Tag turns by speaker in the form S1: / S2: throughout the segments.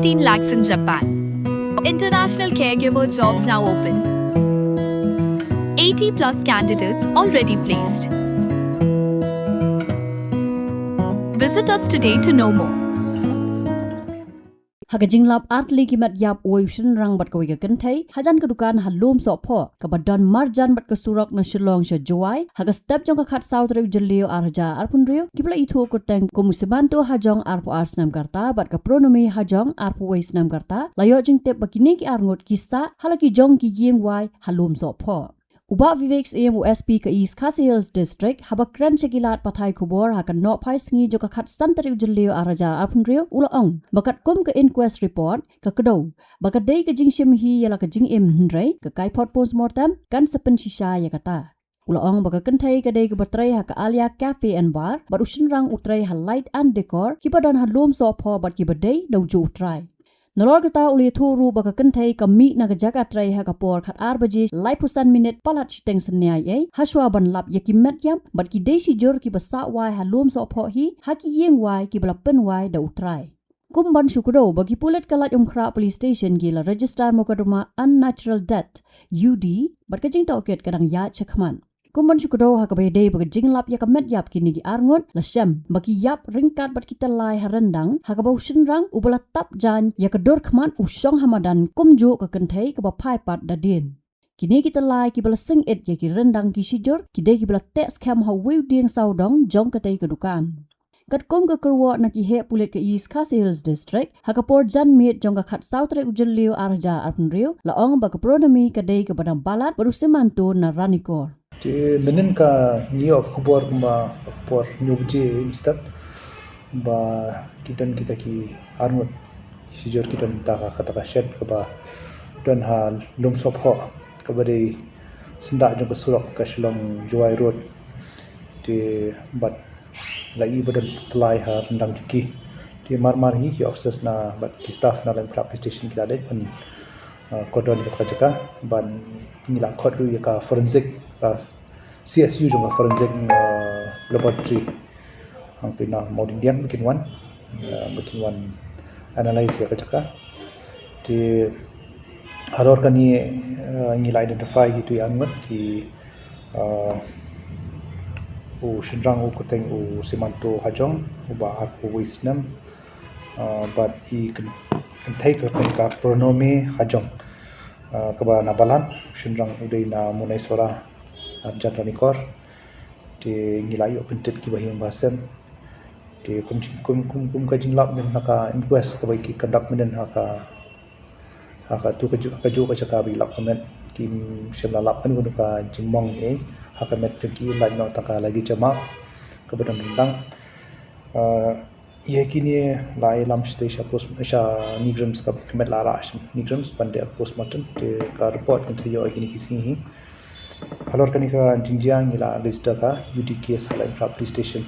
S1: 15 lakhs in Japan. International caregiver jobs now open. 80 plus candidates already placed. Visit us today to know more.
S2: Hagajinglap artli kimat yap oi Shynrang bat kawai ka Kynthei hajan ka Dukan halum so pho ka badon marjan bat ka surok na Shillong sha Joai haga step jong ka khat south reu jelio arja arpun reu kibla itu ko teng ko musibanto hajong arpo arsnam karta bat ka pronomi hajong arpo waisnam karta layo jing tep bakini ki arngot kisa halaki jong ki yeng wai halum so pho Uba Vivek's AMUSP ka East Khasi Hills District habakran sekilat pathai kubor hakan no pai sngi joka khat santari ujlio araja arpunrio ulaong bakat kum ka inquest report ka kedo bakat dei ka jingshim hi yala ka jing im hnrei ka kai pot postmortem kan sepen shisha ya kata ulaong baka Kynthei ka dei ka batrai ha ka alia cafe and bar bat Shynrang utrai ha light and decor ki badan ha lom so pho bat ki badei no ju Trai Nalor kata uli thuru baka Kynthei kami na jaga Trai ha kapor khat 8 baje lai pusan minute palat chiteng senya ye haswa ban lap yakimet yam bat ki desi jor ki basa wai halum so pho hi haki yeng wai ki balapen wai da Trai Kumban syukuro bagi pulet kalat umkhra police station gila registrar mukaduma unnatural death UD bat kajing tauket kadang ya chekman Kumban syukuro ha kabai dei bagi jinglap ya kamet yap kini gi arngot la syam bagi yap ringkat bat kita lai harendang ha kabau Shynrang ubala tap jan ya kedor khman usong hamadan kumjo ka Kynthei ka bapai pat dadin kini kita lai ki bala sing et ya ki rendang ki sijor ki dei ki bala tek scam ha wiu ding saudong jong ka tei ka Dukan kat kum ka Kyrwoh na ki he pulet ka East Khasi Hills District ha kapor jan mit jong ka khat south re ujellio arja arpunrio la ong ba ka pronomi ka dei ka badang balat baru semanto na ranikor
S3: Menen ka New York kubor kuma por nyubje step ba kita ki arnut sijor kita ta kata ka shed ka ba don ha lum sop ho ka bade sinda jong ka surok ka Shillong Joai road ti bat lagi badan pelai ha rendang juki ti mar hi ki officers na bat ki staff na lang police station ki dale pan kodon ka jaka ban nila khot ru ka forensic CSU jong forensic laboratory ang pina modern diam bikin one analyze ya kacaka di haror kani nila identify gitu ya angat ki Shynrang kuteng simanto hajong uba aku wisnam but I Kynthei ka pronomi hajong kaba nabalan Shynrang udai na munai sora arjan ranikor di ngilai pentit ki bahim basen di kum ka jinglap men haka inquest ka ki conduct men haka tu ka ju ka chaka bi lap men ki shemla lap kan ka jingmong haka met ki lai no taka lagi jama ka badan rendang ye kini lai lam station post sha nigrams ka kemet lara nigrams pande postmortem te ka report kan yo kini kisi halor kani ka jinjiang ila register ka UDKS halai police station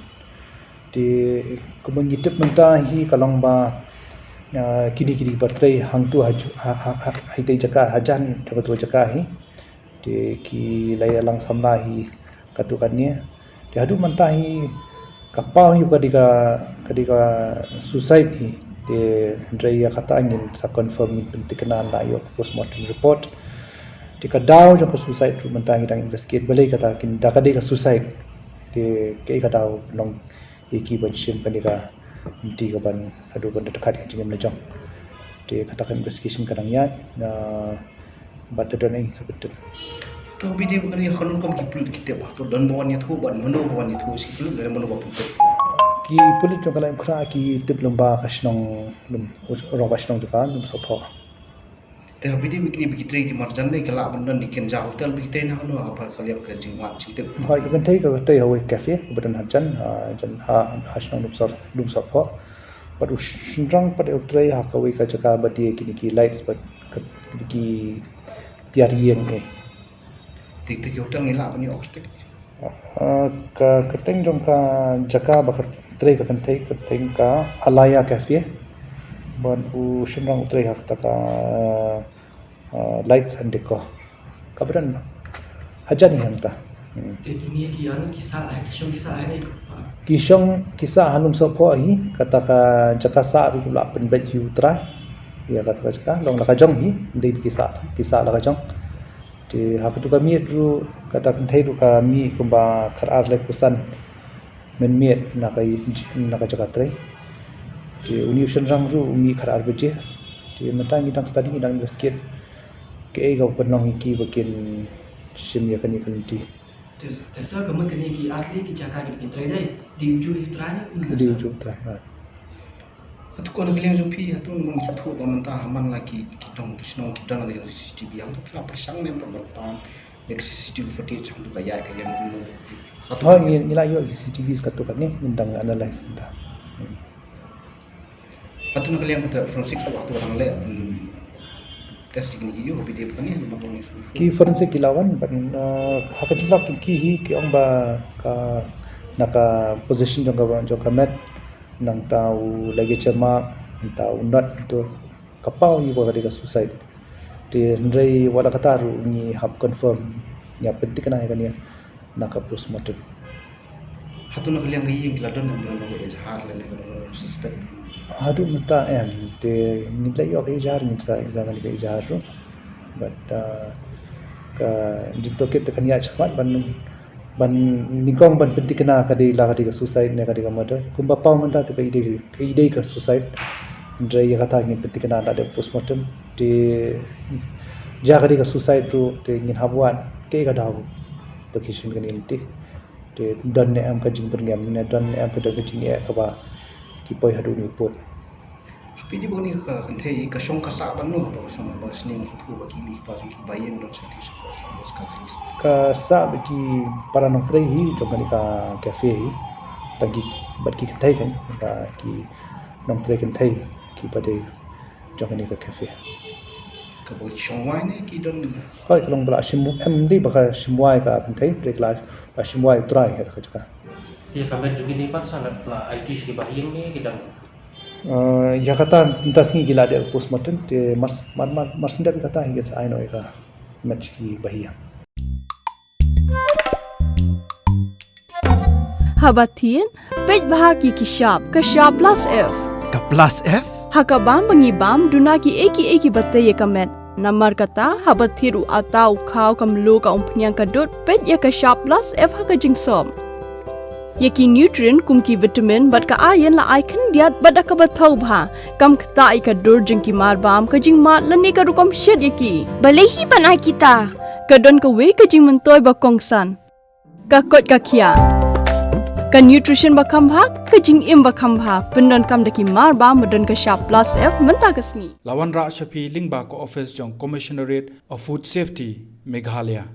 S3: di kumang itip menta hi kalong ba kini baterai hangtu hitai jaka hajan tu jaka hi di ki lai lang samla hi katukannya di hadu menta hi kapau hi kadika suicide hi di Trei kata angin sa confirm pentikana la yo postmortem report di kadau jong ka suicide tu mentang idang investigate balai kata kin dakade ka suicide di ke kadau long iki banshim kanika di ka ban adu ban dekat jingem lejong di katakan investigation kadangnya na badadon ing sebetul
S4: to bidi bukan ya khonun kam ki pul kita ba to dan bawan ya thu ban mano bawan ya thu si pul le mano ba pul
S3: ki pulit jong kala khra ki tip lomba kasnong lum ro kasnong jukan lum sopo
S4: te bidi mikni bigi Trei di marjan nei kala bandan di kenja hotel bigi Trei na hono apa kalian ke jingwan cinte
S3: hai kan Trei ka Trei hawe cafe badan hajan jan ha hasnong lum sopo baru Shynrang pada Trei ha kawe ka jaka badi kini ki lights bat bigi tiar yeng
S4: tik hotel ni la bani okte
S3: ka keteng jong ka jaka bakar Trei ka Kynthei keteng ka Meghalaya cafe ban Shynrang Trei ha ka lights and decor kabaran hajan ni hanta
S5: ini kian kisah
S3: kisah halum sopo hi kata ka jaka sa ru la pen bet yu Trai ya kata cakap long laka jong ni ndai kisah laka jong ti hak tu kami ru kata Kynthei ru kami kumba kharar le pusan men miet nak cakap Trei ti uni Shynrang ru mi kharar beje ti mentang idang study idang investigate ke ga penong ki bakin sim ya kani kanti
S5: Tesa kamu kini ki atlet ki cakap ki Trei dai diuju Trai ni.
S3: di ujung Trai.
S4: Atu ko nagiliang jumpi atu mong sutu pamanta haman lagi kitong kisnong kita na yung CCTV yang tu persang nem perbantan yang CCTV footage yang tu kaya yang dulu.
S3: Oh nila yo CCTV katu kan ni undang analyze entah.
S4: Atu nagiliang kata forensic tu waktu orang le tes teknik yo tapi dia bukan ni bang ni sutu.
S3: Ki forensic ilawan ban hakat lak tu ki ong ba ka naka position jong kamet nang tahu lagi cemak tahu not itu kapau ni boleh dia suicide di Trei wala kata ru ni hab confirm ya penting kena kan ya nak postmortem
S4: Atu nagiliang kaya yang kiladon yang belum jahar le suspect.
S3: Aduh minta te nilai yo ke jar ni sa zaman ke jar ru but ka jito ke te kan ya cepat ban nikong ban penting kena kadi la kadi suicide ne kadi murder kumba pau manta te ide ka suicide Trei ya kata ni penting kena ada postmortem di ja kadi ka suicide tu te ngin habuan ke ka daw position kan inti te dan ne am ka jing perngam ne dan ne am ka da jing ya ka ba ki poi hadu ni put
S4: Tapi dia bukan ni Kynthei kasong kasak ban no apa kasong ba sini sutu bagi mi pa ki bayen dong sati kasong bos kasis.
S3: ka sa bagi para nong Trei hi jong kani ka cafe hi tagi bat ki Kynthei kan ka ki nong Trei Kynthei ki pade jong kani ka cafe
S4: Ka bagi shongwai ne ki don
S3: hoi kalong bala simu md baka simwai ka Kynthei break la simwai Trai ha ka jaka
S6: Dia kamera juga ni pak sangat lah IT segi bahing ni kita.
S3: ya kata entah sini gila dia postmortem te mas sendiri kata hingga saya no ka match ki bahia
S7: Habatin, pej bahagi ki sharp plus F.
S8: Ka plus F?
S7: Hakabam bangibam duna ki eki batte ye kamet. Namar kata habathiru atau khau kamlu ka umpnyang kadut pej ya ka sharp plus F haka jingsom. Yaki nutrient kum ki vitamin bat ka iron la icon diat bat ka bathau bha kam khta I ka dur jing ki mar bam ka jing ma lani ka rukom shed yaki balehi bana kita ka don ka we ka jing mentoy ba kongsan ka kot ka khia ka nutrition ba kham bha ka jing im ba kham bha pendon kam daki mar bam don ka sharp plus F menta ka sni
S8: Lawan Ra Shafi Lingba ko office jong Commissionerate of Food Safety Meghalaya